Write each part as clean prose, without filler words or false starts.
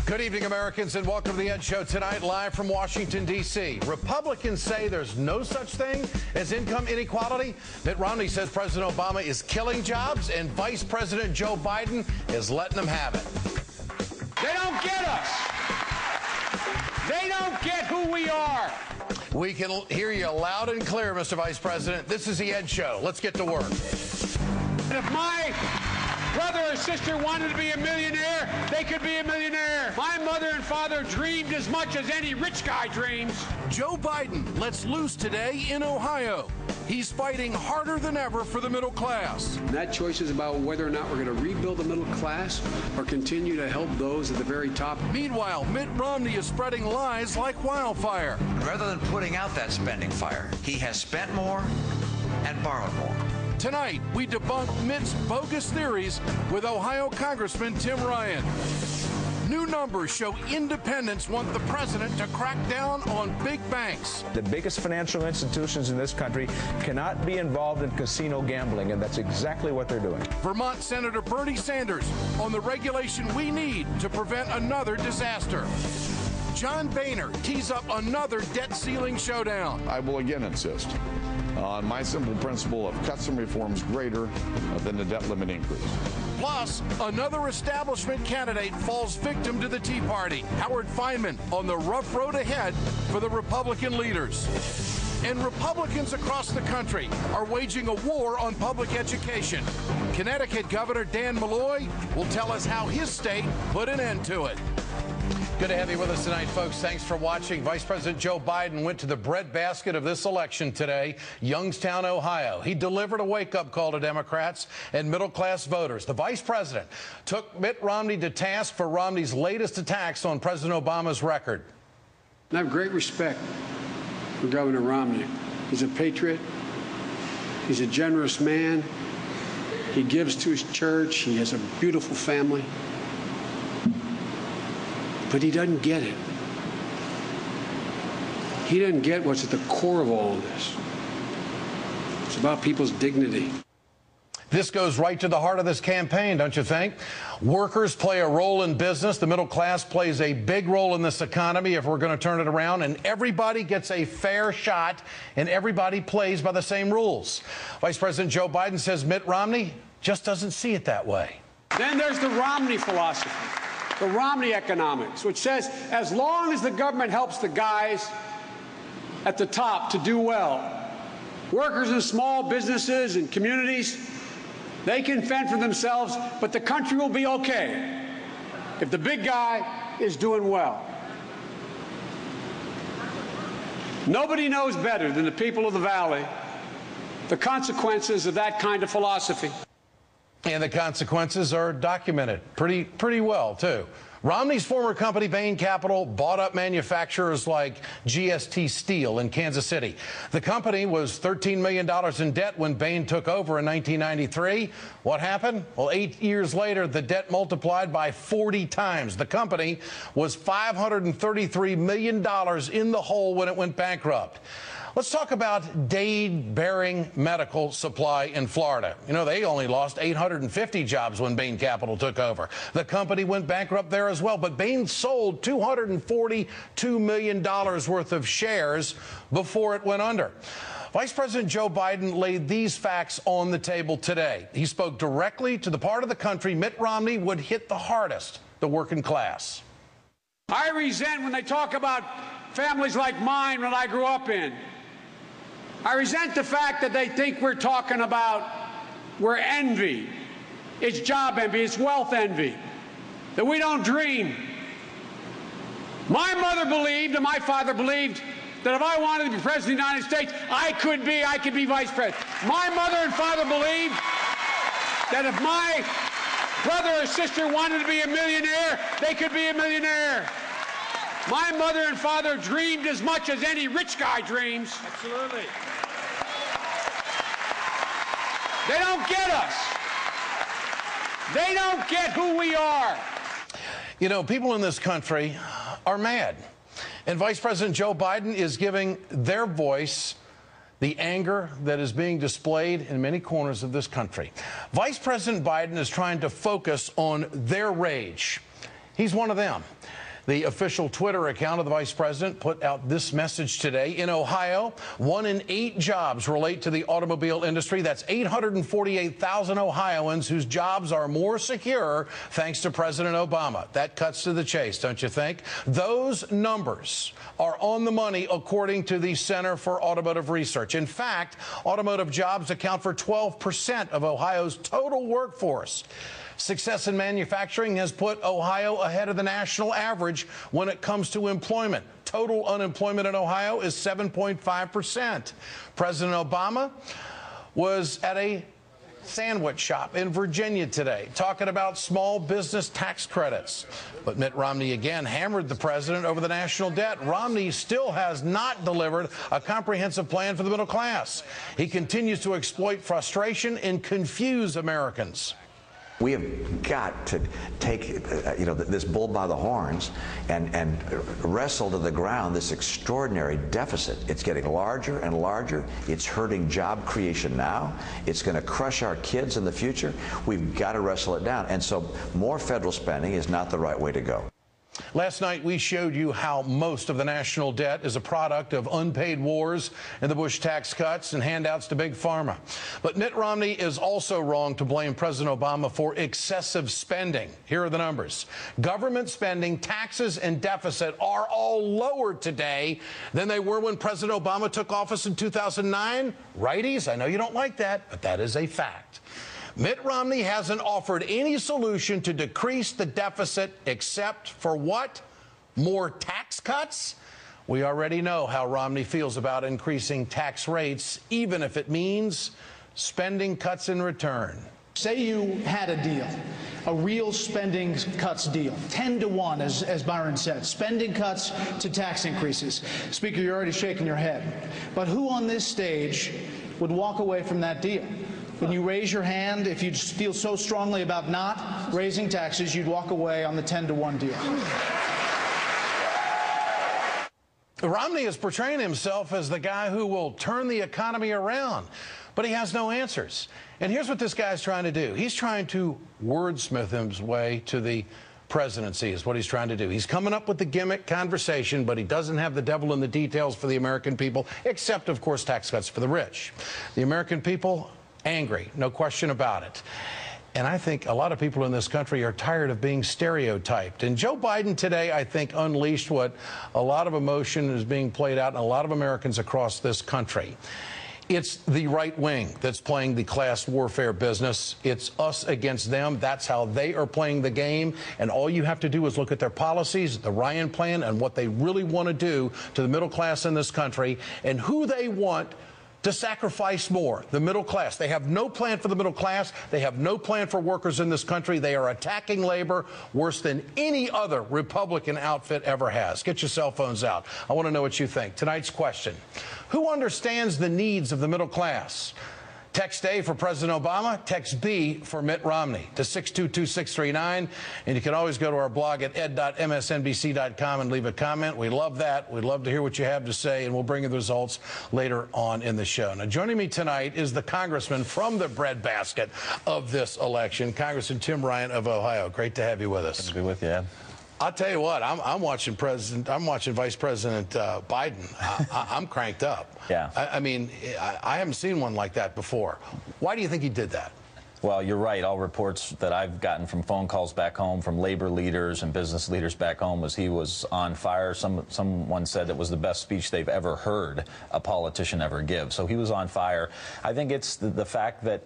Good evening, Americans, and welcome to the Ed Show tonight, live from Washington, D.C. Republicans say there's no such thing as income inequality. Mitt Romney says President Obama is killing jobs, and Vice President Joe Biden is letting them have it. They don't get us. They don't get who we are. We can hear you loud and clear, Mr. Vice President. This is the Ed Show. Let's get to work. And if my brother or sister wanted to be a millionaire, they could be a millionaire. My mother and father dreamed as much as any rich guy dreams. Joe Biden lets loose today in Ohio. He's fighting harder than ever for the middle class. And that choice is about whether or not we're going to rebuild the middle class or continue to help those at the very top. Meanwhile, Mitt Romney is spreading lies like wildfire. Rather than putting out that spending fire, he has spent more and borrowed more. Tonight, we debunk Mitt's bogus theories with Ohio Congressman Tim Ryan. New numbers show independents want the president to crack down on big banks. The biggest financial institutions in this country cannot be involved in casino gambling, and that's exactly what they're doing. Vermont Senator Bernie Sanders on the regulation we need to prevent another disaster. John Boehner tees up another debt ceiling showdown. I will again insist on my simple principle of cuts and reforms greater than the debt limit increase. Plus, another establishment candidate falls victim to the Tea Party. Howard Fineman on the rough road ahead for the Republican leaders. And Republicans across the country are waging a war on public education. Connecticut Governor Dan Malloy will tell us how his state put an end to it. Good to have you with us tonight, folks. Thanks for watching. Vice President Joe Biden went to the breadbasket of this election today, Youngstown, Ohio. He delivered a wake-up call to Democrats and middle-class voters. The vice president took Mitt Romney to task for Romney's latest attacks on President Obama's record. I have great respect for Governor Romney. He's a patriot. He's a generous man. He gives to his church. He has a beautiful family. But he doesn't get it. He doesn't get what's at the core of all of this. It's about people's dignity. This goes right to the heart of this campaign, don't you think? Workers play a role in business. The middle class plays a big role in this economy if we're going to turn it around. And everybody gets a fair shot, and everybody plays by the same rules. Vice President Joe Biden says Mitt Romney just doesn't see it that way. Then there's the Romney philosophy, the Romney economics, which says as long as the government helps the guys at the top to do well, workers in small businesses and communities, they can fend for themselves, but the country will be okay if the big guy is doing well. Nobody knows better than the people of the Valley the consequences of that kind of philosophy. And the consequences are documented pretty well, too. Romney's former company, Bain Capital, bought up manufacturers like GST Steel in Kansas City. The company was $13 million in debt when Bain took over in 1993. What happened? Well, 8 years later, the debt multiplied by 40 times. The company was $533 million in the hole when it went bankrupt. Let's talk about Dade-Bearing Medical Supply in Florida. You know, they only lost 850 jobs when Bain Capital took over. The company went bankrupt there as well, but Bain sold $242 million worth of shares before it went under. Vice President Joe Biden laid these facts on the table today. He spoke directly to the part of the country Mitt Romney would hit the hardest, the working class. I resent when they talk about families like mine that I grew up in. I resent the fact that they think we're talking about we're envy. It's job envy, it's wealth envy, that we don't dream. My mother believed and my father believed that if I wanted to be president of the United States, I could be vice president. My mother and father believed that if my brother or sister wanted to be a millionaire, they could be a millionaire. My mother and father dreamed as much as any rich guy dreams. Absolutely. They don't get us. They don't get who we are. You know, people in this country are mad. And Vice President Joe Biden is giving their voice the anger that is being displayed in many corners of this country. Vice President Biden is trying to focus on their rage. He's one of them. The official Twitter account of the vice president put out this message today. In Ohio, 1 in 8 jobs relate to the automobile industry. That's 848,000 Ohioans whose jobs are more secure thanks to President Obama. That cuts to the chase, don't you think? Those numbers are on the money, according to the Center for Automotive Research. In fact, automotive jobs account for 12% of Ohio's total workforce. Success in manufacturing has put Ohio ahead of the national average when it comes to employment. Total unemployment in Ohio is 7.5%. President Obama was at a sandwich shop in Virginia today talking about small business tax credits. But Mitt Romney again hammered the president over the national debt. Romney still has not delivered a comprehensive plan for the middle class. He continues to exploit frustration and confuse Americans. We have got to take, this bull by the horns and wrestle to the ground this extraordinary deficit. It's getting larger and larger. It's hurting job creation now. It's going to crush our kids in the future. We've got to wrestle it down. And so more federal spending is not the right way to go. Last night, we showed you how most of the national debt is a product of unpaid wars and the Bush tax cuts and handouts to Big Pharma. But Mitt Romney is also wrong to blame President Obama for excessive spending. Here are the numbers. Government spending, taxes, and deficit are all lower today than they were when President Obama took office in 2009. Righties, I know you don't like that, but that is a fact. Mitt Romney hasn't offered any solution to decrease the deficit except for what? More tax cuts? We already know how Romney feels about increasing tax rates, even if it means spending cuts in return. Say you had a deal, a real spending cuts deal, 10-to-1, as Byron said, spending cuts to tax increases. Speaker, you're already shaking your head. But who on this stage would walk away from that deal? When you raise your hand, if you feel so strongly about not raising taxes, you'd walk away on the 10-to-1 deal. Romney is portraying himself as the guy who will turn the economy around, but he has no answers. And here's what this guy's trying to do. He's trying to wordsmith his way to the presidency is what he's trying to do. He's coming up with the gimmick conversation, but he doesn't have the devil in the details for the American people, except, of course, tax cuts for the rich. The American people, angry, no question about it. And I think a lot of people in this country are tired of being stereotyped. And Joe Biden today, I think, unleashed what a lot of emotion is being played out in a lot of Americans across this country. It's the right wing that's playing the class warfare business. It's us against them. That's how they are playing the game. And all you have to do is look at their policies, the Ryan plan, and what they really want to do to the middle class in this country and who they want to sacrifice more, the middle class. They have no plan for the middle class. They have no plan for workers in this country. They are attacking labor worse than any other Republican outfit ever has. Get your cell phones out. I want to know what you think. Tonight's question: who understands the needs of the middle class? Text A for President Obama, text B for Mitt Romney to 622-639. And you can always go to our blog at ed.msnbc.com and leave a comment. We love that. We'd love to hear what you have to say, and we'll bring you the results later on in the show. Now, joining me tonight is the congressman from the breadbasket of this election, Congressman Tim Ryan of Ohio. Great to have you with us. Good to be with you, Ed. I'll tell you what, I'm watching Vice President Biden. I'm cranked up. Yeah. I mean, I haven't seen one like that before. Why do you think he did that? Well, you're right. All reports that I've gotten from phone calls back home from labor leaders and business leaders back home was he was on fire. Someone said it was the best speech they've ever heard a politician ever give. So he was on fire. I think it's the fact that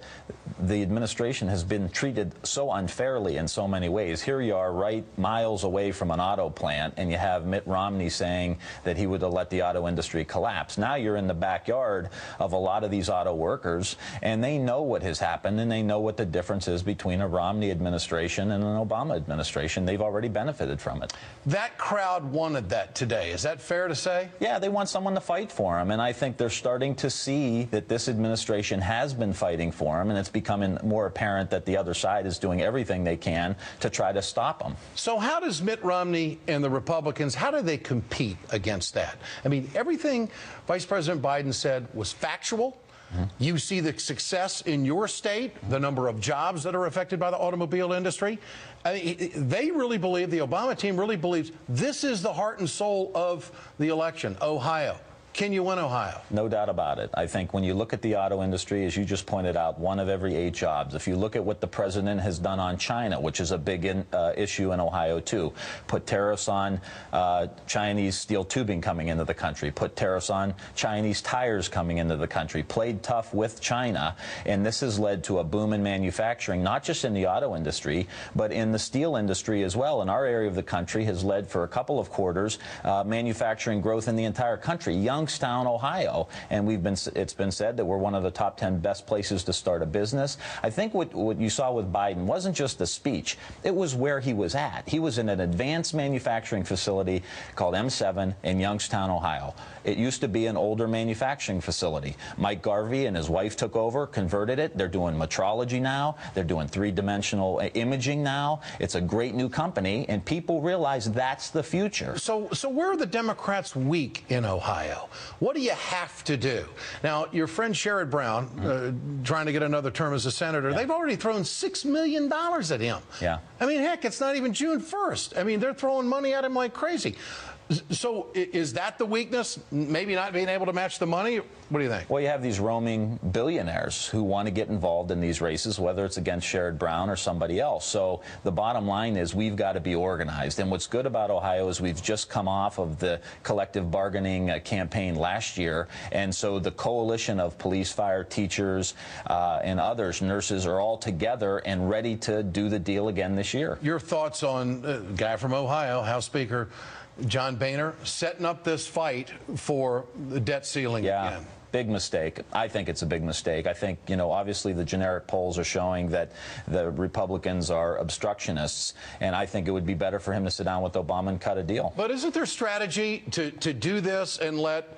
the administration has been treated so unfairly in so many ways. Here you are right miles away from an auto plant, and you have Mitt Romney saying that he would let the auto industry collapse. Now you're in the backyard of a lot of these auto workers, and they know what has happened, and they know what the difference is between a Romney administration and an Obama administration. They've already benefited from it. That crowd wanted that today. Is that fair to say? Yeah, they want someone to fight for them, and I think they're starting to see that this administration has been fighting for them, and it's becoming more apparent that the other side is doing everything they can to try to stop them. So how does Mitt Romney and the Republicans, how do they compete against that? I mean, everything Vice President Biden said was factual. You see the success in your state, the number of jobs that are affected by the automobile industry. They really believe, the Obama team really believes, this is the heart and soul of the election, Ohio. Can you win Ohio? No doubt about it. I think when you look at the auto industry, as you just pointed out, 1 of every 8 jobs. If you look at what the president has done on China, which is a big issue in Ohio, too, put tariffs on Chinese steel tubing coming into the country, put tariffs on Chinese tires coming into the country, played tough with China, and this has led to a boom in manufacturing, not just in the auto industry, but in the steel industry as well. In our area of the country has led for a couple of quarters manufacturing growth in the entire country. Youngstown, Ohio, and it's been said that we're one of the top 10 best places to start a business. I think what you saw with Biden wasn't just the speech, it was where he was at. He was in an advanced manufacturing facility called M7 in Youngstown, Ohio. It used to be an older manufacturing facility. Mike Garvey and his wife took over, converted it. They're doing metrology now. They're doing 3-dimensional imaging now. It's a great new company, and people realize that's the future. So where are the Democrats weak in Ohio? What do you have to do? Now, your friend Sherrod Brown, trying to get another term as a senator, they've already thrown $6 million at him. Yeah. I mean, heck, it's not even June 1st. I mean, they're throwing money at him like crazy. So is that the weakness? Maybe not being able to match the money? What do you think? Well, you have these roaming billionaires who want to get involved in these races, whether it's against Sherrod Brown or somebody else. So the bottom line is we've got to be organized. And what's good about Ohio is we've just come off of the collective bargaining campaign last year. And so the coalition of police, fire, teachers, and others, nurses, are all together and ready to do the deal again this year. Your thoughts on a guy from Ohio, House Speaker John Boehner, setting up this fight for the debt ceiling again? Big mistake. I think it's a big mistake. I think, obviously the generic polls are showing that the Republicans are obstructionists, and I think it would be better for him to sit down with Obama and cut a deal. But isn't there strategy to do this and let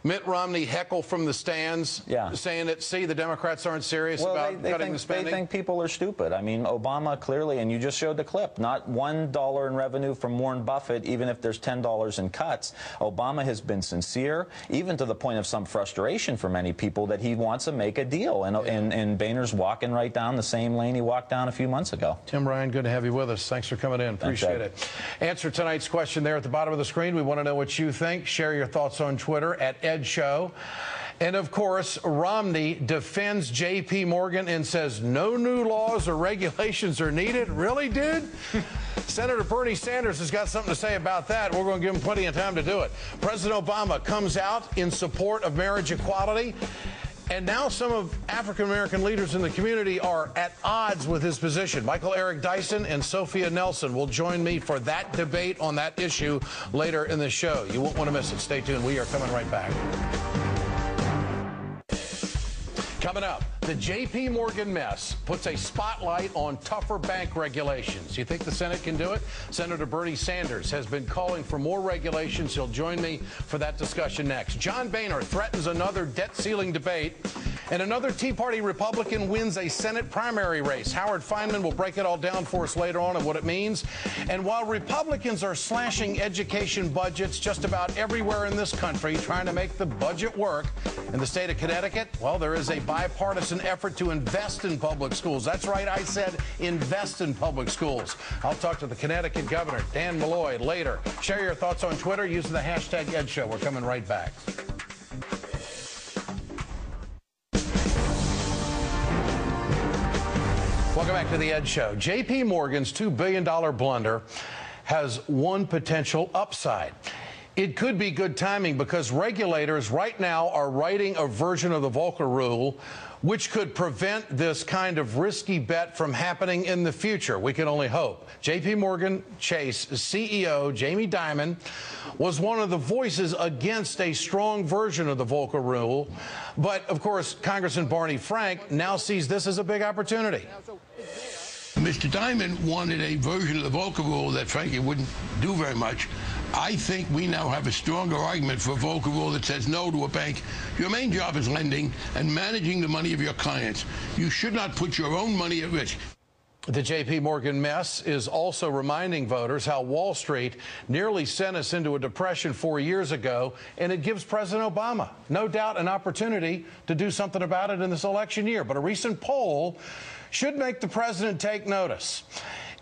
Mitt Romney heckle from the stands, saying that, see, the Democrats aren't serious about cutting the spending? They think people are stupid. I mean, Obama clearly, and you just showed the clip, not $1 in revenue from Warren Buffett, even if there's $10 in cuts. Obama has been sincere, even to the point of some frustration for many people, that he wants to make a deal. And Boehner's walking right down the same lane he walked down a few months ago. Tim Ryan, good to have you with us. Thanks for coming in. Appreciate it. Answer tonight's question there at the bottom of the screen. We want to know what you think. Share your thoughts on Twitter at Show. And of course, Romney defends J.P. Morgan and says no new laws or regulations are needed. Really, dude? Senator Bernie Sanders has got something to say about that. We're going to give him plenty of time to do it. President Obama comes out in support of marriage equality. And now some of African-American leaders in the community are at odds with his position. Michael Eric Dyson and Sophia Nelson will join me for that debate on that issue later in the show. You won't want to miss it. Stay tuned. We are coming right back. Coming up, the J.P. Morgan mess puts a spotlight on tougher bank regulations. You think the Senate can do it? Senator Bernie Sanders has been calling for more regulations. He'll join me for that discussion next. John Boehner threatens another debt ceiling debate. And another Tea Party Republican wins a Senate primary race. Howard Feynman will break it all down for us later on and what it means. And while Republicans are slashing education budgets just about everywhere in this country, trying to make the budget work, in the state of Connecticut, well, there is a bipartisan effort to invest in public schools. That's right, I said invest in public schools. I'll talk to the Connecticut Governor, Dan Malloy, later. Share your thoughts on Twitter using the hashtag EdShow. We're coming right back. Welcome back to the Ed Show. J.P. Morgan's $2 billion blunder has one potential upside. It could be good timing because regulators right now are writing a version of the Volcker Rule which could prevent this kind of risky bet from happening in the future. We can only hope. J.P. Morgan Chase CEO Jamie Dimon was one of the voices against a strong version of the Volcker Rule. But, of course, Congressman Barney Frank now sees this as a big opportunity. Mr. Dimon wanted a version of the Volcker Rule that, frankly, wouldn't do very much. I think we now have a stronger argument for a Volcker Rule that says no to a bank. Your main job is lending and managing the money of your clients. You should not put your own money at risk. The J.P. Morgan mess is also reminding voters how Wall Street nearly sent us into a depression 4 years ago, and it gives President Obama, no doubt, an opportunity to do something about it in this election year. But a recent poll should make the president take notice.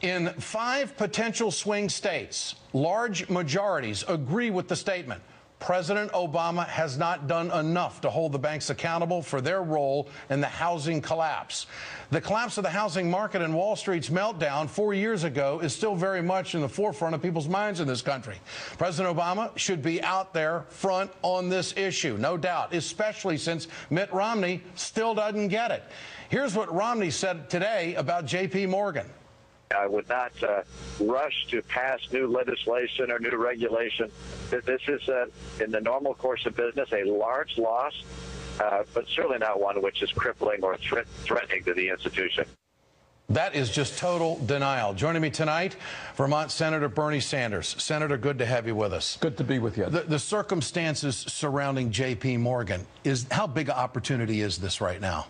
In 5 potential swing states, large majorities agree with the statement. President Obama has not done enough to hold the banks accountable for their role in the housing collapse. The collapse of the housing market and Wall Street's meltdown 4 years ago is still very much in the forefront of people's minds in this country. President Obama should be out there front on this issue, no doubt, especially since Mitt Romney still doesn't get it. Here's what Romney said today about J.P. Morgan. I would not rush to pass new legislation or new regulation. This is, in the normal course of business, a large loss, but certainly not one which is crippling or threatening to the institution. That is just total denial. Joining me tonight, Vermont Senator Bernie Sanders. Senator, good to have you with us. Good to be with you. The circumstances surrounding J.P. Morgan, how big an opportunity is this right now?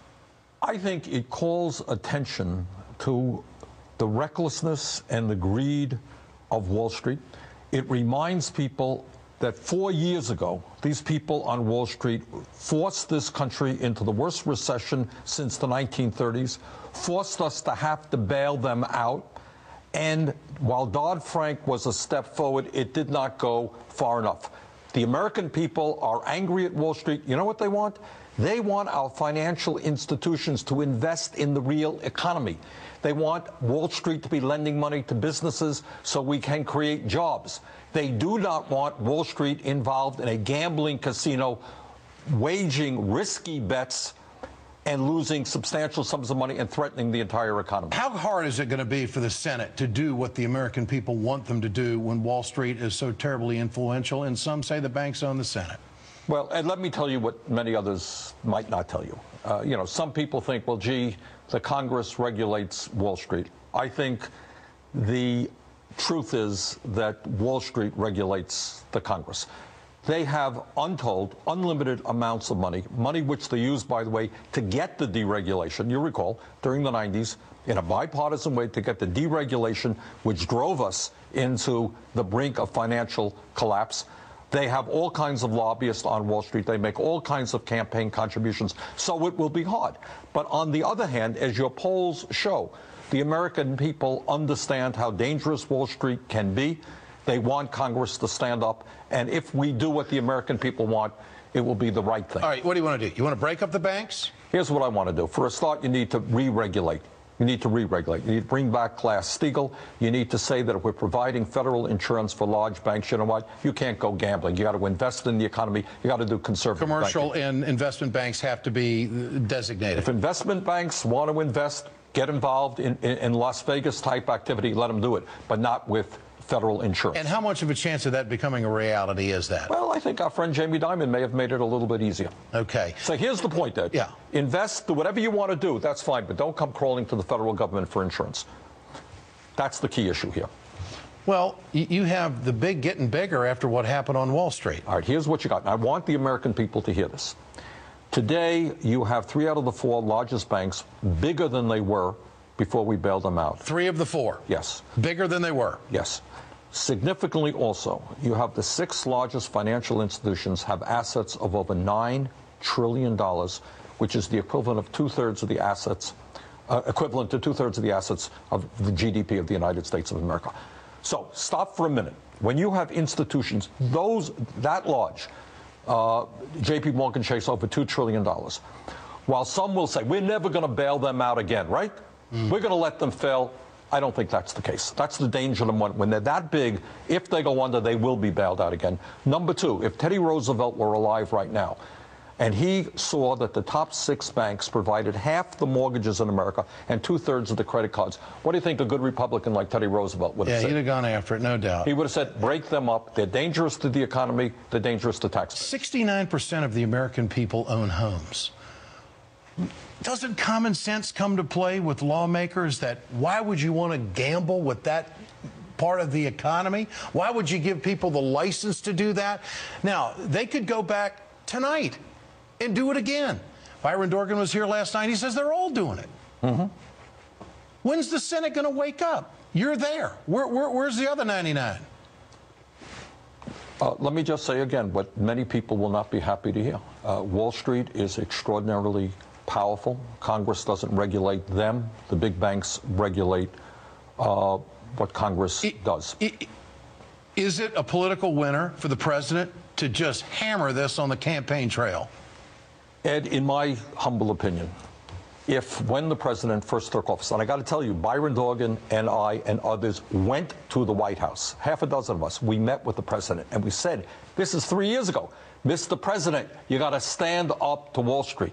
I think it calls attention to the recklessness and the greed of Wall Street. It reminds people that 4 years ago, these people on Wall Street forced this country into the worst recession since the 1930s, forced us to have to bail them out. And while Dodd-Frank was a step forward, it did not go far enough. The American people are angry at Wall Street. You know what they want? They want our financial institutions to invest in the real economy. They want Wall Street to be lending money to businesses so we can create jobs. They do not want Wall Street involved in a gambling casino, waging risky bets and losing substantial sums of money and threatening the entire economy. How hard is it going to be for the Senate to do what the American people want them to do when Wall Street is so terribly influential, and some say the banks own the Senate? Well, and let me tell you what many others might not tell you. You know, some people think, well, gee, the Congress regulates Wall Street. I think the truth is that Wall Street regulates the Congress. They have untold, unlimited amounts of money, money which they use, by the way, to get the deregulation. You recall, during the 90s, in a bipartisan way, to get the deregulation, which drove us into the brink of financial collapse. They have all kinds of lobbyists on Wall Street. They make all kinds of campaign contributions. So it will be hard. But on the other hand, as your polls show, the American people understand how dangerous Wall Street can be. They want Congress to stand up. And if we do what the American people want, it will be the right thing. All right, what do you want to do? You want to break up the banks? Here's what I want to do. For a start, you need to re-regulate. You need to re-regulate. You need to bring back Glass-Steagall. You need to say that if we're providing federal insurance for large banks, you know what? You can't go gambling. You got to invest in the economy. You got to do conservative Commercial banking. and investment banks have to be designated. If investment banks want to invest, get involved in Las Vegas-type activity, let them do it, but not with federal insurance. And how much of a chance of that becoming a reality is that? Well, I think our friend Jamie Dimon may have made it a little bit easier. Okay. So here's the point, Ed. Yeah. Invest, do whatever you want to do, that's fine, but don't come crawling to the federal government for insurance. That's the key issue here. Well, you have the big getting bigger after what happened on Wall Street. All right, here's what you got. And I want the American people to hear this. Today, you have 3 out of the 4 largest banks bigger than they were before we bailed them out. 3 of the 4? Yes. Bigger than they were? Yes. Significantly also, you have the 6 largest financial institutions have assets of over $9 trillion, which is the equivalent of 2/3 of the assets, equivalent to 2/3 of the assets of the GDP of the United States of America. So stop for a minute. When you have institutions that large, J.P. Morgan Chase over $2 trillion, while some will say, we're never going to bail them out again, right? We're going to let them fail. I don't think that's the case. That's the danger of them. When they're that big, if they go under, they will be bailed out again. Number 2, if Teddy Roosevelt were alive right now, and he saw that the top 6 banks provided half the mortgages in America and 2/3 of the credit cards, what do you think a good Republican like Teddy Roosevelt would have said? Yeah, he'd have gone after it, no doubt. He would have said, break them up. They're dangerous to the economy. They're dangerous to taxpayers. 69% of the American people own homes. Doesn't common sense come to play with lawmakers that why would you want to gamble with that part of the economy? Why would you give people the license to do that? Now, they could go back tonight and do it again. Byron Dorgan was here last night. He says they're all doing it. When's the Senate going to wake up? You're there. Where's the other 99? Let me just say again what many people will not be happy to hear. Wall Street is extraordinarily powerful. Congress doesn't regulate them. The big banks regulate what Congress does. Is it a political winner for the president to just hammer this on the campaign trail? Ed, in my humble opinion, when the president first took office, and I got to tell you, Byron Dorgan and I and others went to the White House, half a dozen of us, we met with the president, and we said, this is 3 years ago, Mr. President, you got to stand up to Wall Street.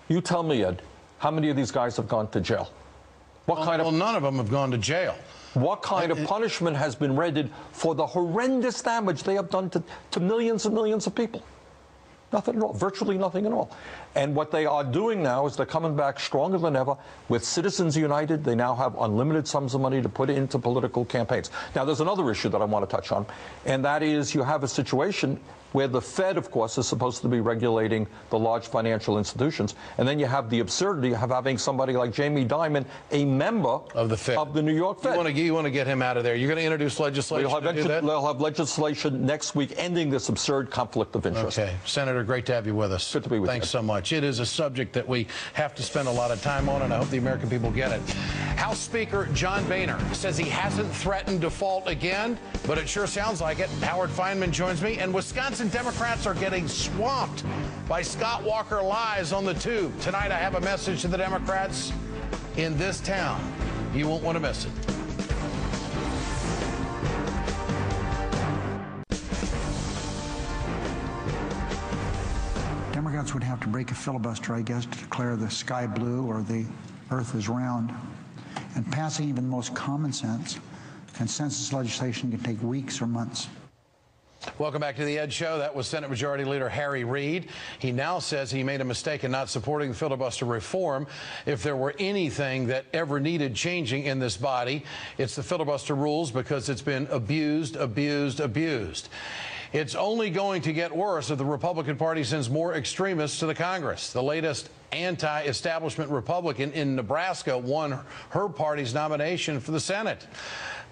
You tell me, Ed, how many of these guys have gone to jail? Well, none of them have gone to jail. What kind of punishment has been rendered for the horrendous damage they have done to millions and millions of people? Nothing at all, virtually nothing at all. And what they are doing now is they're coming back stronger than ever. With Citizens United, they now have unlimited sums of money to put into political campaigns. Now, there's another issue that I want to touch on, and that is you have a situation where the Fed, of course, is supposed to be regulating the large financial institutions, and then you have the absurdity of having somebody like Jamie Dimon, a member of the Fed, of the New York Fed. You want to get him out of there. You're going to introduce legislation to do that? They'll have legislation next week ending this absurd conflict of interest. Okay. Senator, great to have you with us. Good to be with you. Thanks so much. It is a subject that we have to spend a lot of time on, and I hope the American people get it. House Speaker John Boehner says he hasn't threatened default again, but it sure sounds like it. Howard Fineman joins me, and Wisconsin Democrats are getting swamped by Scott Walker lies on the tube. Tonight, I have a message to the Democrats in this town. You won't want to miss it. Democrats would have to break a filibuster, I guess, to declare the sky blue or the earth is round. And passing even the most common sense consensus legislation can take weeks or months. Welcome back to the Ed Show. That was Senate Majority Leader Harry Reid. He now says he made a mistake in not supporting the filibuster reform. If there were anything that ever needed changing in this body, it's the filibuster rules, because it's been abused. It's only going to get worse if the Republican Party sends more extremists to the Congress. The latest anti-establishment Republican in Nebraska won her party's nomination for the Senate.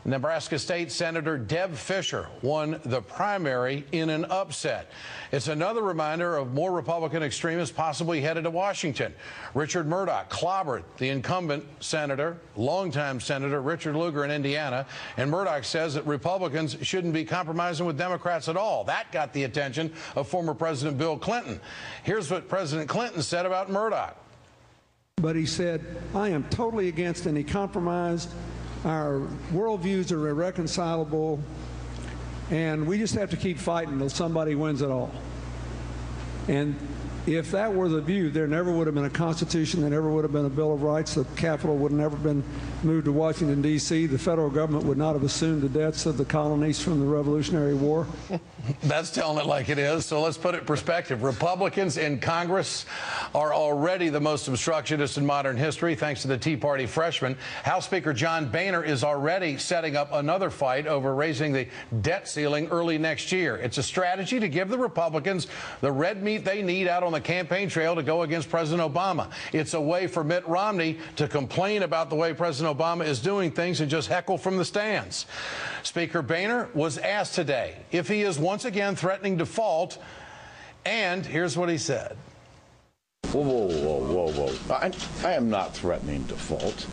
Nebraska State Senator Deb Fischer won the primary in an upset. It's another reminder of more Republican extremists possibly headed to Washington. Richard Murdoch clobbered the incumbent senator, longtime Senator Richard Lugar in Indiana, and Murdoch says that Republicans shouldn't be compromising with Democrats at all. That got the attention of former President Bill Clinton. Here's what President Clinton said about Murdoch. But he said, I am totally against any compromise. Our worldviews are irreconcilable, and we just have to keep fighting until somebody wins it all. And if that were the view, there never would have been a Constitution, there never would have been a Bill of Rights, the capital would have never been moved to Washington, D.C., the federal government would not have assumed the debts of the colonies from the Revolutionary War. That's telling it like it is. So let's put it in perspective. Republicans in Congress are already the most obstructionist in modern history, thanks to the Tea Party freshman. House Speaker John Boehner is already setting up another fight over raising the debt ceiling early next year. It's a strategy to give the Republicans the red meat they need out on the campaign trail to go against President Obama. It's a way for Mitt Romney to complain about the way President Obama is doing things and just heckle from the stands. Speaker Boehner was asked today if he is once again threatening default, and here's what he said. Whoa. I am not threatening default.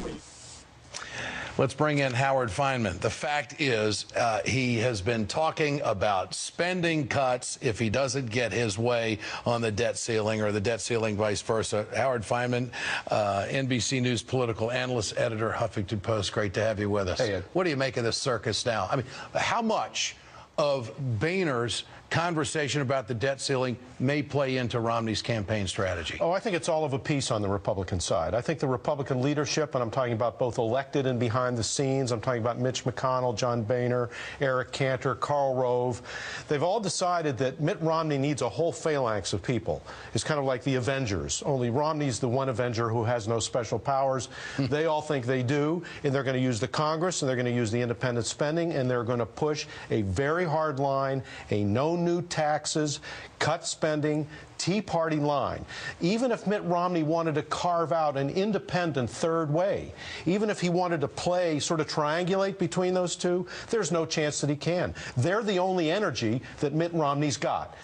Let's bring in Howard Fineman. The fact is, he has been talking about spending cuts if he doesn't get his way on the debt ceiling, or the debt ceiling vice versa. Howard Fineman, NBC News political analyst, editor, Huffington Post. Great to have you with us. Hey, Ed. What do you make of this circus now? I mean, how much of Boehner's conversation about the debt ceiling may play into Romney's campaign strategy? Oh, I think it's all of a piece on the Republican side. I think the Republican leadership, and I'm talking about both elected and behind the scenes, I'm talking about Mitch McConnell, John Boehner, Eric Cantor, Karl Rove, they've all decided that Mitt Romney needs a whole phalanx of people. It's kind of like the Avengers, only Romney's the one Avenger who has no special powers. They all think they do, and they're going to use the Congress, and they're going to use the independent spending, and they're going to push a very hard line, a no new taxes, cut spending, Tea Party line. Even if Mitt Romney wanted to carve out an independent third way, even if he wanted to play, sort of triangulate between those two, there's no chance that he can. They're the only energy that Mitt Romney's got.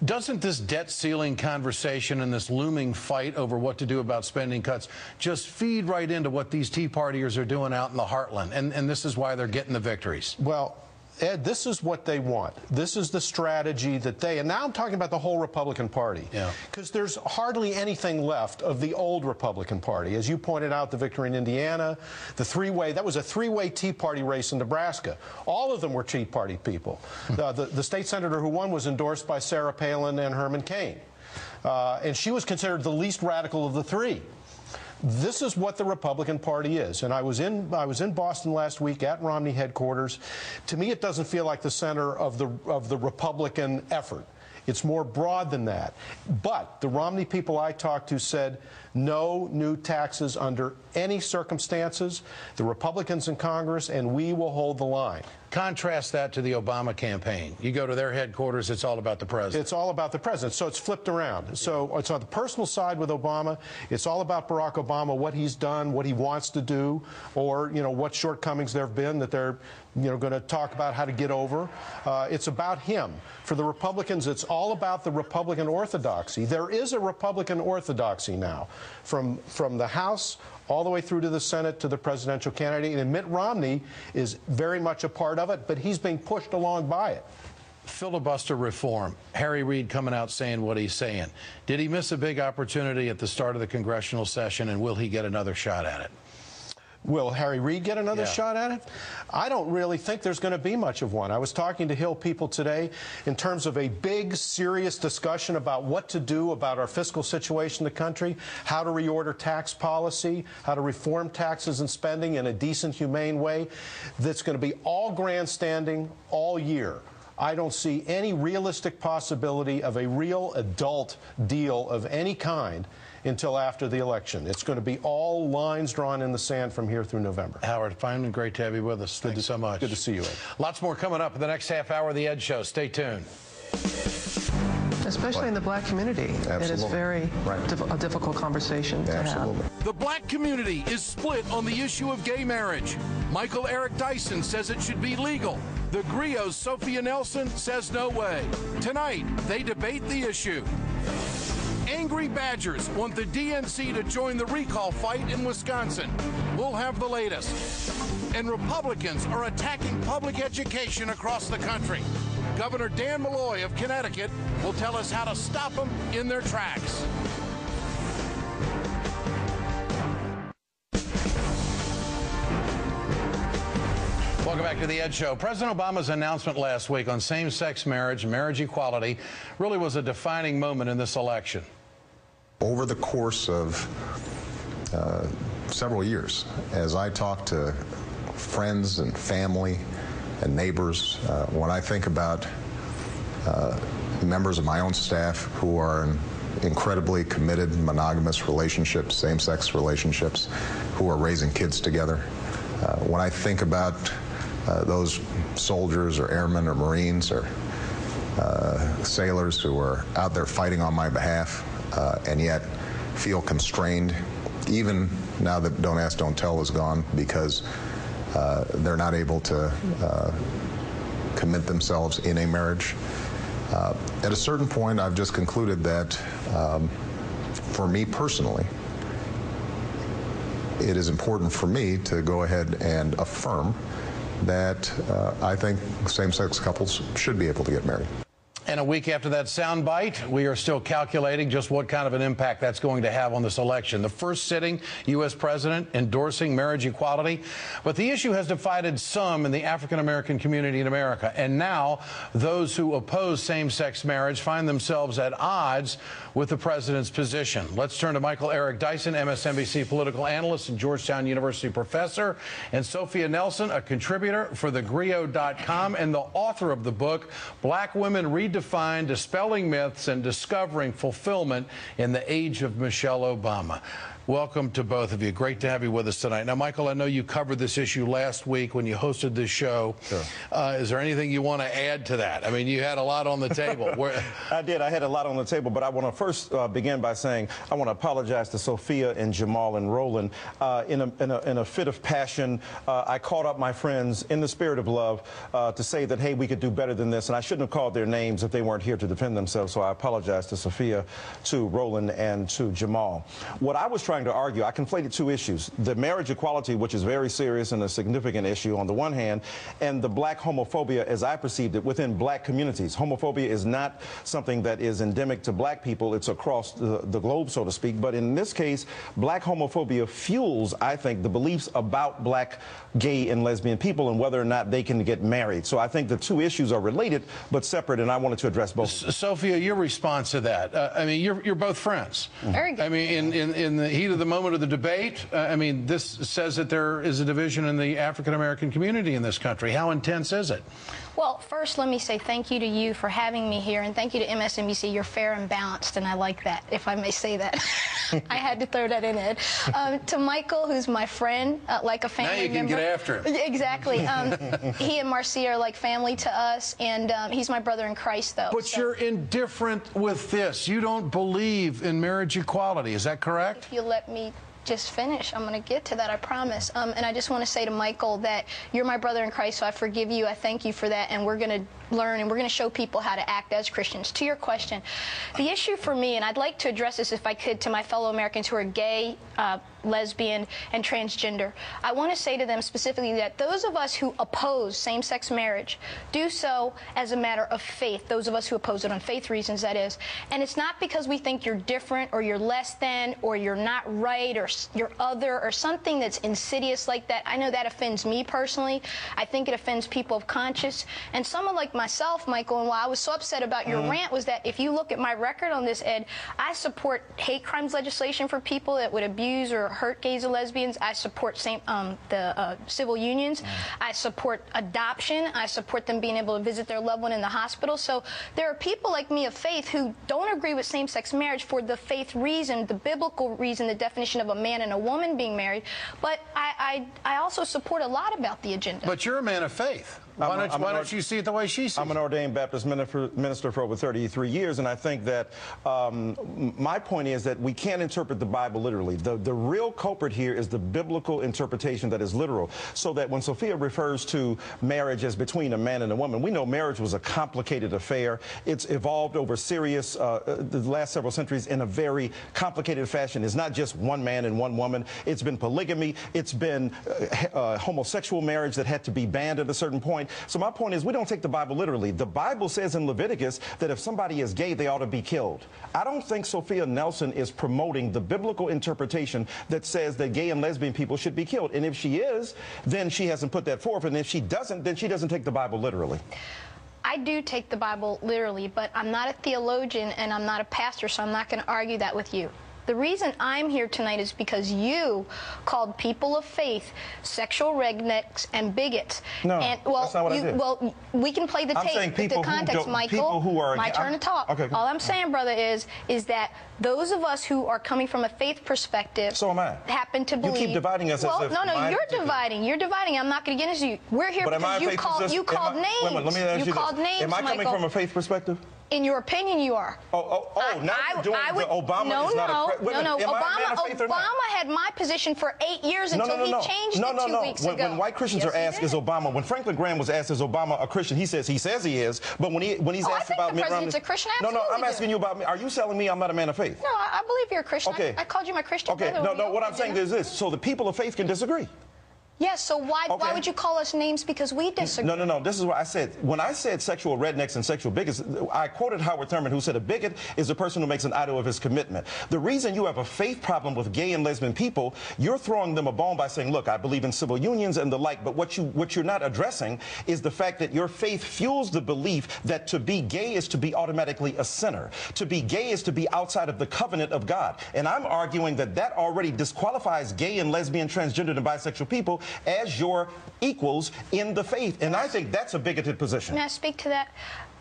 Doesn't this debt ceiling conversation and this looming fight over what to do about spending cuts just feed right into what these Tea Partiers are doing out in the heartland? And this is why they're getting the victories. Well, Ed, this is what they want. This is the strategy that they, and now I'm talking about the whole Republican Party, because there's hardly anything left of the old Republican Party. As you pointed out, the victory in Indiana, the three-way, that was a three-way Tea Party race in Nebraska. All of them were Tea Party people. The state senator who won was endorsed by Sarah Palin and Herman Cain. And she was considered the least radical of the three. This is what the Republican Party is. And I was in Boston last week at Romney headquarters. To me, it doesn't feel like the center of the Republican effort. It's more broad than that. But the Romney people I talked to said no new taxes under any circumstances. The Republicans in Congress and we will hold the line. Contrast that to the Obama campaign. You go to their headquarters, it's all about the president. It's all about the president. So it's flipped around. So it's on the personal side with Obama. It's all about Barack Obama, what he's done, what he wants to do, or, you know, what shortcomings there have been that they're, you know, going to talk about how to get over. It's about him. For the Republicans, it's all about the Republican orthodoxy. There is a Republican orthodoxy now, from the House all the way through to the Senate to the presidential candidate. And Mitt Romney is very much a part of it, but he's being pushed along by it. Filibuster reform. Harry Reid coming out saying what he's saying. Did he miss a big opportunity at the start of the congressional session, and will he get another shot at it? Will Harry Reid get another shot at it? I don't really think there's going to be much of one. I was talking to Hill people today in terms of a big, serious discussion about what to do about our fiscal situation in the country, how to reorder tax policy, how to reform taxes and spending in a decent, humane way. That's going to be all grandstanding all year. I don't see any realistic possibility of a real adult deal of any kind until after the election. It's going to be all lines drawn in the sand from here through November. Howard, fine and great to have you with us. Thanks so much. Good to see you, Ed. Lots more coming up in the next half hour of The Ed Show. Stay tuned. Especially in the black community. It is very a difficult conversation to have. The black community is split on the issue of gay marriage. Michael Eric Dyson says it should be legal. The Grio's Sophia Nelson says no way. Tonight, they debate the issue. Angry Badgers want the DNC to join the recall fight in Wisconsin. We'll have the latest. And Republicans are attacking public education across the country. Governor Dan Malloy of Connecticut will tell us how to stop them in their tracks. Welcome back to The Ed Show. President Obama's announcement last week on same-sex marriage and marriage equality really was a defining moment in this election. Over the course of several years, as I talked to friends and family and neighbors, when I think about members of my own staff who are in incredibly committed monogamous relationships, same-sex relationships, who are raising kids together, when I think about those soldiers or airmen or Marines or sailors who are out there fighting on my behalf and yet feel constrained, even now that Don't Ask, Don't Tell is gone, because they're not able to commit themselves in a marriage. At a certain point, I've just concluded that for me personally, it is important for me to go ahead and affirm that I think same-sex couples should be able to get married. And a week after that soundbite, we are still calculating just what kind of an impact that's going to have on this election. The first sitting U.S. president endorsing marriage equality. But the issue has divided some in the African-American community in America. And now those who oppose same-sex marriage find themselves at odds with the president's position. Let's turn to Michael Eric Dyson, MSNBC political analyst and Georgetown University professor, and Sophia Nelson, a contributor for thegrio.com and the author of the book, Black Women Redefined, Dispelling Myths and Discovering Fulfillment in the Age of Michelle Obama. Welcome to both of you. Great to have you with us tonight. Now, Michael, I know you covered this issue last week when you hosted this show. Sure. Is there anything you want to add to that? I mean, you had a lot on the table. I did. I had a lot on the table, but I want to first begin by saying I want to apologize to Sophia and Jamal and Roland. In a fit of passion, I called up my friends in the spirit of love to say that, hey, we could do better than this, and I shouldn't have called their names if they weren't here to defend themselves, so I apologize to Sophia, to Roland, and to Jamal. What I was trying to argue, I conflated two issues: the marriage equality, which is very serious and a significant issue on the one hand, and the black homophobia as I perceived it within black communities. Homophobia is not something that is endemic to black people. It's across the globe, so to speak. But in this case, black homophobia fuels, I think, the beliefs about black gay and lesbian people and whether or not they can get married. So I think the two issues are related but separate, and I wanted to address both. Sophia, your response to that? I mean, you're both friends. Very good. I mean, in the heat of the moment of the debate, I mean, this says that there is a division in the African-American community in this country. How intense is it? Well, first, let me say thank you to you for having me here, and thank you to MSNBC. You're fair and balanced, and I like that, if I may say that. I had to throw that in, Ed. To Michael, who's my friend, like a family member. Now you can get after him. Exactly. He and Marcia are like family to us, and he's my brother in Christ, though. But you're indifferent with this. You don't believe in marriage equality. Is that correct? If you let me just finish, I'm going to get to that, I promise. And I just want to say to Michael that you're my brother in Christ, so I forgive you. I thank you for that, and we're going to learn and we're going to show people how to act as Christians. To your question, the issue for me, and I'd like to address this if I could to my fellow Americans who are gay, lesbian, and transgender. I want to say to them specifically that those of us who oppose same-sex marriage do so as a matter of faith, those of us who oppose it on faith reasons, that is. And it's not because we think you're different or you're less than or you're not right or you're other or something that's insidious like that. I know that offends me personally. I think it offends people of conscience. And someone like myself, Michael, and why I was so upset about your rant was that if you look at my record on this, Ed, I support hate crimes legislation for people that would abuse or hurt gays and lesbians. I support the civil unions. I support adoption. I support them being able to visit their loved one in the hospital. So there are people like me of faith who don't agree with same-sex marriage for the faith reason, the biblical reason, the definition of a man and a woman being married. But I also support a lot about the agenda. But you're a man of faith. Why don't you see it the way she sees it? I'm an ordained Baptist minister for over 33 years, and I think that my point is that we can't interpret the Bible literally. The real culprit here is the biblical interpretation that is literal, so that when Sophia refers to marriage as between a man and a woman, we know marriage was a complicated affair. It's evolved over the last several centuries in a very complicated fashion. It's not just one man and one woman. It's been polygamy. It's been homosexual marriage that had to be banned at a certain point. So my point is, we don't take the Bible literally. The Bible says in Leviticus that if somebody is gay, they ought to be killed. I don't think Sophia Nelson is promoting the biblical interpretation that says that gay and lesbian people should be killed. And if she is, then she hasn't put that forth. And if she doesn't, then she doesn't take the Bible literally. I do take the Bible literally, but I'm not a theologian and I'm not a pastor, so I'm not going to argue that with you. The reason I'm here tonight is because you called people of faith sexual rednecks and bigots. No, and, well, that's not what I did. Well, we can play the tape, the context, Michael. People who are, my turn to talk. Okay. All I'm saying, brother, is that those of us who are coming from a faith perspective, so am I, happen to believe. You keep dividing us. Well, as if no, you're dividing. You're dividing. I'm not going to get into you. We're here because you called names. Wait a minute, let me ask you called names, Am I coming Michael. from a faith perspective? In your opinion, you are. Obama is not a... No. Obama had my position for 8 years until he changed it 2 weeks ago. When white Christians are asked, is Obama... When Franklin Graham was asked, is Obama a Christian, he says he is. But when he's asked about Mitt Romney... I think the president's a Christian, No, I'm asking you about... Are you telling me I'm not a man of faith? No, I believe you're a Christian. Okay. I called you my Christian brother. No, what I'm saying is this. So the people of faith can disagree. Yes, so why would you call us names because we disagree? No. This is what I said. When I said sexual rednecks and sexual bigots, I quoted Howard Thurman, who said a bigot is a person who makes an idol of his commitment. The reason you have a faith problem with gay and lesbian people, you're throwing them a bone by saying, look, I believe in civil unions and the like, but what you're not addressing is the fact that your faith fuels the belief that to be gay is to be automatically a sinner. To be gay is to be outside of the covenant of God. And I'm arguing that already disqualifies gay and lesbian, transgender, and bisexual people as your equals in the faith. And I think that's a bigoted position. May I speak to that?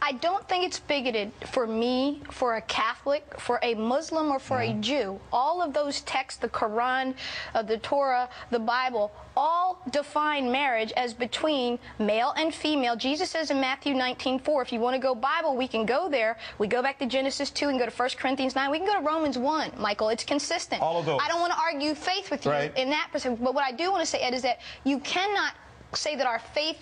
I don't think it's bigoted for me, for a Catholic, for a Muslim, or for a Jew. All of those texts, the Quran, the Torah, the Bible, all define marriage as between male and female. Jesus says in Matthew 19:4, if you want to go Bible, we can go there. We go back to Genesis 2 and go to 1 Corinthians 9. We can go to Romans 1, Michael. It's consistent. All of those. I don't want to argue faith with you in that perspective. But what I do want to say, Ed, is that you cannot say that our faith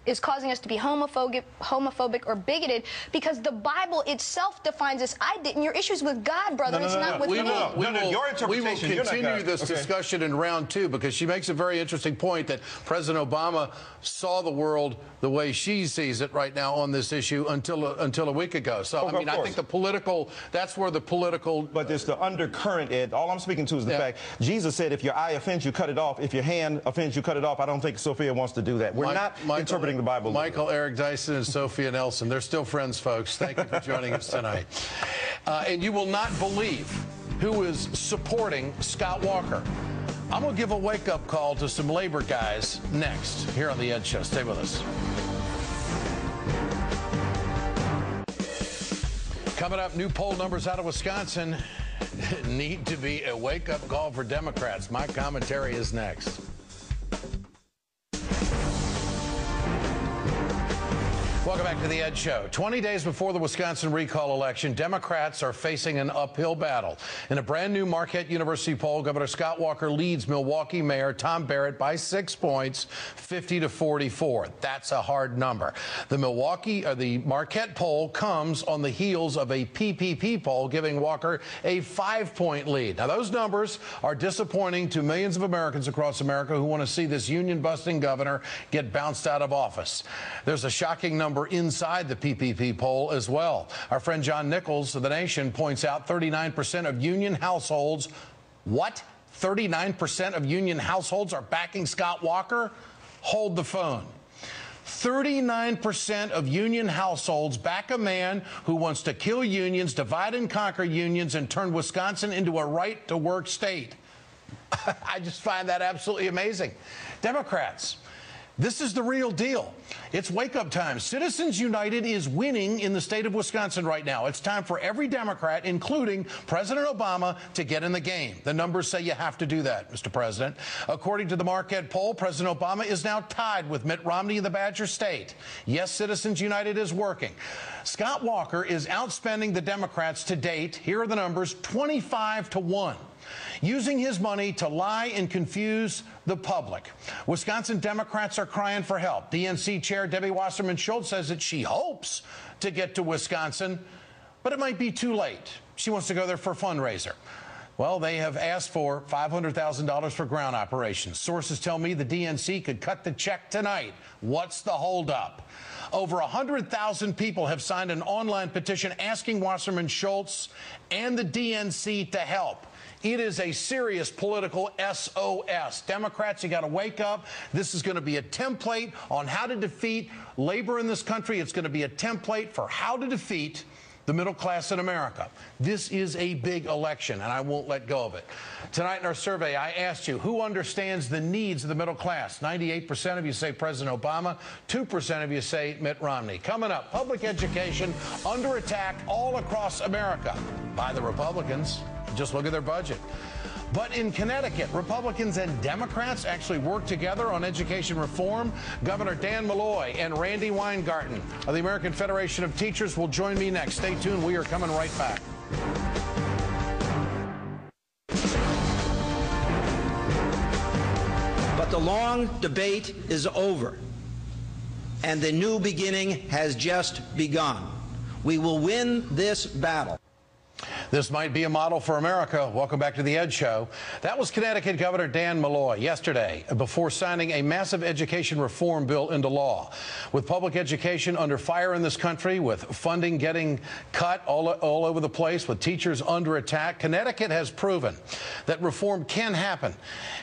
is causing us to be homophobic or bigoted, because the Bible itself defines us. I didn't. Your issue's with God, brother. It's not with me. We will continue this discussion in round 2, because she makes a very interesting point that President Obama saw the world the way she sees it right now on this issue until a week ago. So, I mean, I think the political, that's where the political... But there's the undercurrent, Ed. All I'm speaking to is the fact, Jesus said, if your eye offends you, cut it off. If your hand offends you, cut it off. I don't think Sophia wants to do that. We're not interpreting the Bible. Michael, Eric Dyson, and Sophia Nelson. They're still friends, folks. Thank you for joining us tonight. And you will not believe who is supporting Scott Walker. I'm going to give a wake-up call to some labor guys next here on The Ed Show. Stay with us. Coming up, new poll numbers out of Wisconsin need to be a wake-up call for Democrats. My commentary is next. Welcome back to The Ed Show. 20 days before the Wisconsin recall election, Democrats are facing an uphill battle. In a brand new Marquette University poll, Governor Scott Walker leads Milwaukee Mayor Tom Barrett by 6 points, 50-44. That's a hard number. The Marquette poll comes on the heels of a PPP poll giving Walker a 5-point lead. Now, those numbers are disappointing to millions of Americans across America who want to see this union-busting governor get bounced out of office. There's a shocking number inside the PPP poll as well. Our friend John Nichols of The Nation points out 39% of union households. What? 39% of union households are backing Scott Walker? Hold the phone. 39% of union households back a man who wants to kill unions, divide and conquer unions, and turn Wisconsin into a right-to-work state. I just find that absolutely amazing. Democrats, this is the real deal. It's wake-up time. Citizens United is winning in the state of Wisconsin right now. It's time for every Democrat, including President Obama, to get in the game. The numbers say you have to do that, Mr. President. According to the Marquette poll, President Obama is now tied with Mitt Romney in the Badger State. Yes, Citizens United is working. Scott Walker is outspending the Democrats to date. Here are the numbers, 25-1. Using his money to lie and confuse the public. Wisconsin Democrats are crying for help. DNC Chair Debbie Wasserman Schultz says that she hopes to get to Wisconsin, but it might be too late. She wants to go there for a fundraiser. Well, they have asked for $500,000 for ground operations. Sources tell me the DNC could cut the check tonight. What's the holdup? Over 100,000 people have signed an online petition asking Wasserman Schultz and the DNC to help. It is a serious political SOS. Democrats, you got to wake up. This is going to be a template on how to defeat labor in this country. It's going to be a template for how to defeat the middle class in America. This is a big election, and I won't let go of it. Tonight in our survey, I asked you, who understands the needs of the middle class? 98% of you say President Obama. 2% of you say Mitt Romney. Coming up, public education under attack all across America by the Republicans. Just look at their budget. But in Connecticut, Republicans and Democrats actually work together on education reform. Governor Dan Malloy and Randy Weingarten of the American Federation of Teachers will join me next. Stay tuned. We are coming right back. But the long debate is over, and the new beginning has just begun. We will win this battle. This might be a model for America. Welcome back to The Ed Show. That was Connecticut Governor Dan Malloy yesterday before signing a massive education reform bill into law. With public education under fire in this country, with funding getting cut all over the place, with teachers under attack, Connecticut has proven that reform can happen.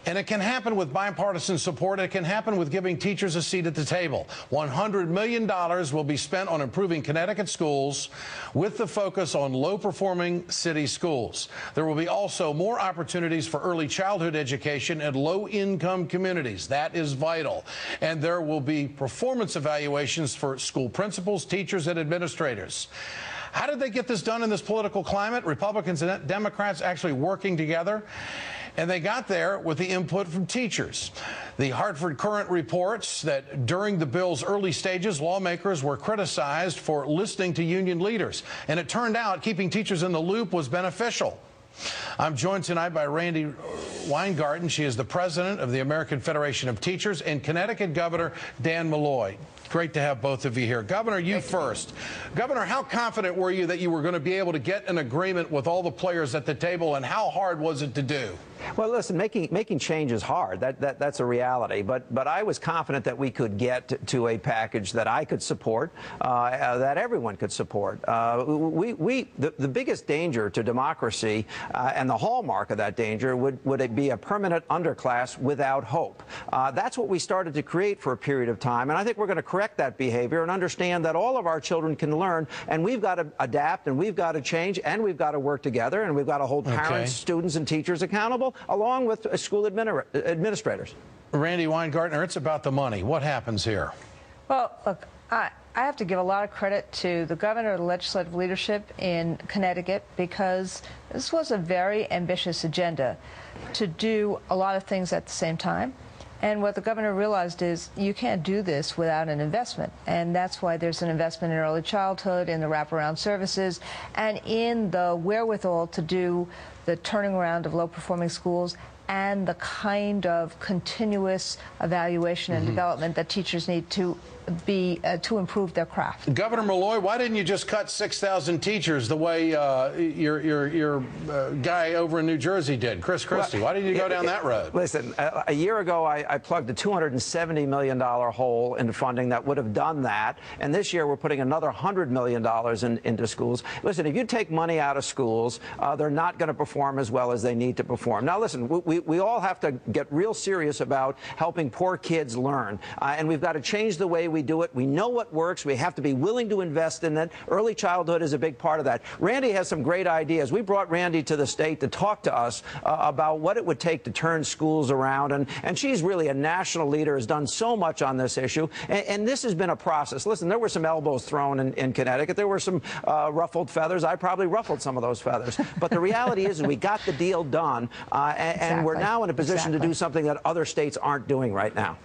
And it can happen with bipartisan support. It can happen with giving teachers a seat at the table. $100 million will be spent on improving Connecticut schools with the focus on low-performing city schools. There will be also more opportunities for early childhood education in low-income communities. That is vital. And there will be performance evaluations for school principals, teachers, and administrators. How did they get this done in this political climate? Republicans and Democrats actually working together. And they got there with the input from teachers. The Hartford Courant reports that during the bill's early stages, lawmakers were criticized for listening to union leaders. And it turned out keeping teachers in the loop was beneficial. I'm joined tonight by Randy Weingarten. She is the president of the American Federation of Teachers, and Connecticut Governor Dan Malloy. Great to have both of you here. Governor, you first. Governor, how confident were you that you were going to be able to get an agreement with all the players at the table, and how hard was it to do? Well, listen, making change is hard. That's a reality. But I was confident that we could get to a package that I could support, that everyone could support. The biggest danger to democracy and the hallmark of that danger would be a permanent underclass without hope. That's what we started to create for a period of time, and I think we're going to correct that behavior and understand that all of our children can learn, and we've got to adapt, and we've got to change, and we've got to work together, and we've got to hold parents, students, and teachers accountable, along with school administrators. Randy Weingartner, it's about the money. What happens here? Well, look, I have to give a lot of credit to the governor, the legislative leadership in Connecticut, because this was a very ambitious agenda to do a lot of things at the same time. And what the governor realized is you can't do this without an investment. And that's why there's an investment in early childhood, in the wraparound services, and in the wherewithal to do the turning around of low-performing schools and the kind of continuous evaluation and development that teachers need to be to improve their craft. Governor Malloy, why didn't you just cut 6,000 teachers the way your guy over in New Jersey did, Chris Christie? Why didn't you go down that road? Listen, a year ago I plugged a $270 million hole in funding that would have done that, and this year we're putting another $100 million into schools. Listen, if you take money out of schools, they're not going to perform as well as they need to perform. Now listen, we all have to get real serious about helping poor kids learn, and we've got to change the way we do it. We know what works. We have to be willing to invest in it. Early childhood is a big part of that. Randy has some great ideas. We brought Randy to the state to talk to us about what it would take to turn schools around, and she's really a national leader, has done so much on this issue, and this has been a process. Listen, there were some elbows thrown in Connecticut. There were some ruffled feathers. I probably ruffled some of those feathers. But the reality is we got the deal done, and we're now in a position to do something that other states aren't doing right now.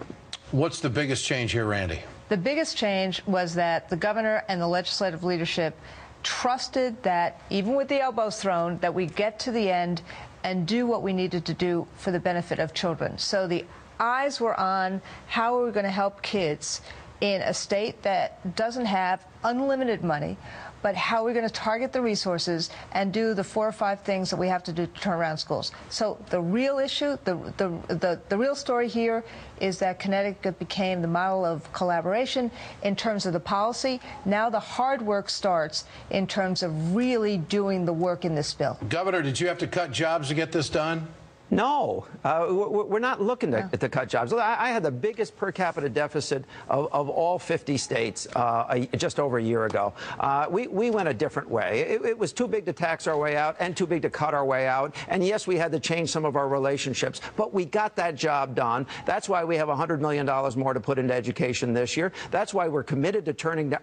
What's the biggest change here, Randy? The biggest change was that the governor and the legislative leadership trusted that, even with the elbows thrown, that we get to the end and do what we needed to do for the benefit of children. So the eyes were on how are we going to help kids in a state that doesn't have unlimited money, but how are we going to target the resources and do the 4 or 5 things that we have to do to turn around schools. So the real issue, the real story here is that Connecticut became the model of collaboration in terms of the policy. Now the hard work starts in terms of really doing the work in this bill. Governor, did you have to cut jobs to get this done? No, we're not looking to cut jobs. I had the biggest per capita deficit of all 50 states just over a year ago. We went a different way. It was too big to tax our way out and too big to cut our way out. And yes, we had to change some of our relationships, but we got that job done. That's why we have $100 million more to put into education this year. That's why we're committed to turning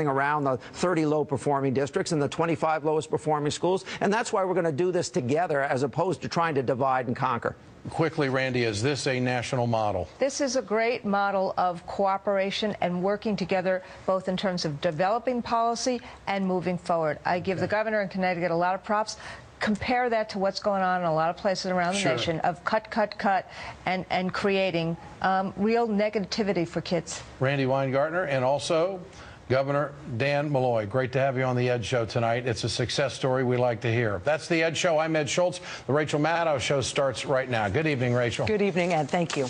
around the 30 low-performing districts and the 25 lowest-performing schools. And that's why we're going to do this together as opposed to trying to divide and conquer. Quickly, Randy, is this a national model? This is a great model of cooperation and working together, both in terms of developing policy and moving forward. I give the governor in Connecticut a lot of props. Compare that to what's going on in a lot of places around the nation of cut, and creating real negativity for kids. Randy Weingartner, and also Governor Dan Malloy. Great to have you on The Ed Show tonight. It's a success story we like to hear. That's The Ed Show. I'm Ed Schultz. The Rachel Maddow Show starts right now. Good evening, Rachel. Good evening, Ed. Thank you.